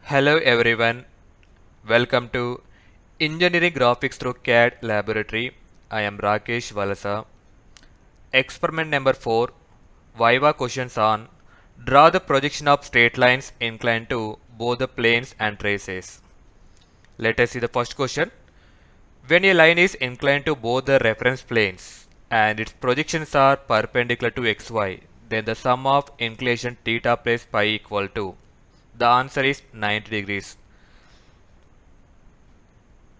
Hello everyone, welcome to Engineering Graphics through CAD Laboratory. I am RAKESH VALASA. Experiment number 4, Viva Questions on Draw the projection of straight lines inclined to both the planes and traces. Let us see the first question. When a line is inclined to both the reference planes and its projections are perpendicular to xy, then the sum of inclination theta plus pi equal to. The answer is 90 degrees.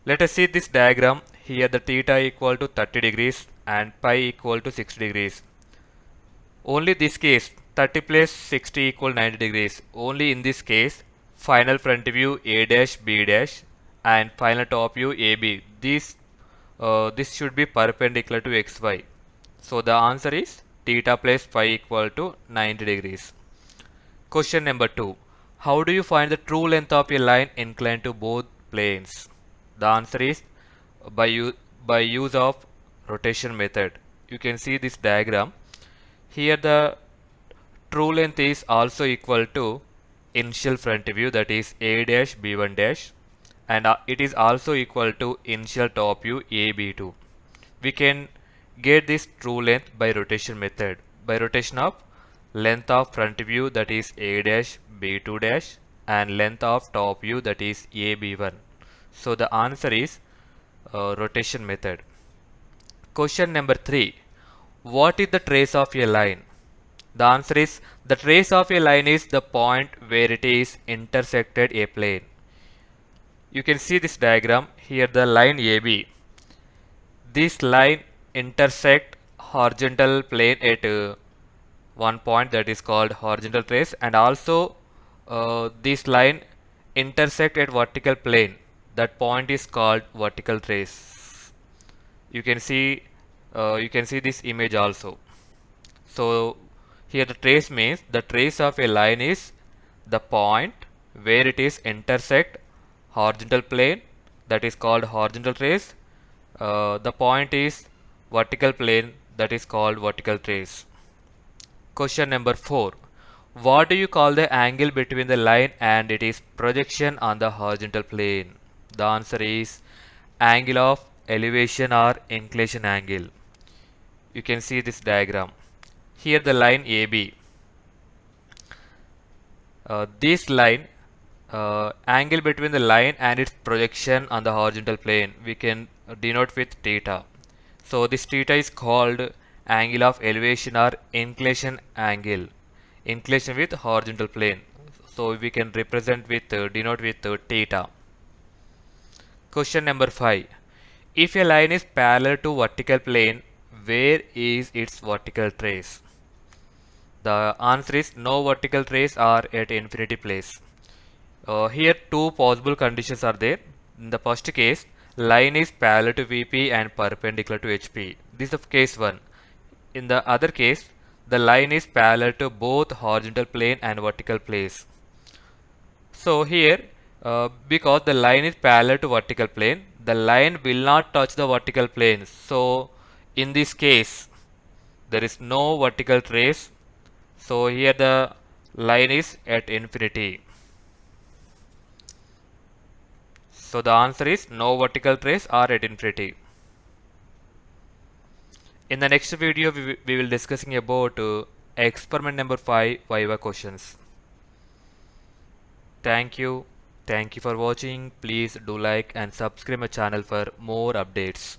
Let us see this diagram. Here the theta equal to 30 degrees and pi equal to 60 degrees. Only this case 30 plus 60 equal 90 degrees. Only in this case final front view A dash B dash and final top view AB. This should be perpendicular to XY. So the answer is theta plus pi equal to 90 degrees. Question number 2. How do you find the true length of a line inclined to both planes? The answer is by, by use of rotation method. You can see this diagram. Here the true length is also equal to initial front view, that is A dash B1 dash, and it is also equal to initial top view AB2. We can get this true length by rotation method, by rotation of length of front view, that is A dash B2 dash, and length of top view, that is AB1. So the answer is rotation method. Question number 3. What is the trace of a line? The answer is the trace of a line is the point where it is intersected a plane. You can see this diagram. Here the line AB. This line intersect horizontal plane at one point, that is called horizontal trace, and also this line intersect at vertical plane. That point is called vertical trace. You can see this image also. So here the trace means the trace of a line is the point where it is intersect horizontal plane, that is called horizontal trace. The point is vertical plane, that is called vertical trace. Question number 4. What do you call the angle between the line and its projection on the horizontal plane? The answer is angle of elevation or inclination angle. You can see this diagram. Here the line AB. This line, angle between the line and its projection on the horizontal plane, we can denote with theta. So this theta is called angle of elevation or inclination angle, inclination with horizontal plane. So we can represent with denote with theta. Question number 5. If a line is parallel to vertical plane, where is its vertical trace? The answer is no vertical trace are at infinity place. Here two possible conditions are there. In the first case, line is parallel to VP and perpendicular to HP. This is case 1. In the other case, the line is parallel to both horizontal plane and vertical place. So here, because the line is parallel to vertical plane, the line will not touch the vertical plane. So in this case, there is no vertical trace. So here the line is at infinity. So the answer is no vertical trace are at infinity. In the next video, we will discussing about experiment number 5, Viva questions. Thank you. Thank you for watching. Please do like and subscribe my channel for more updates.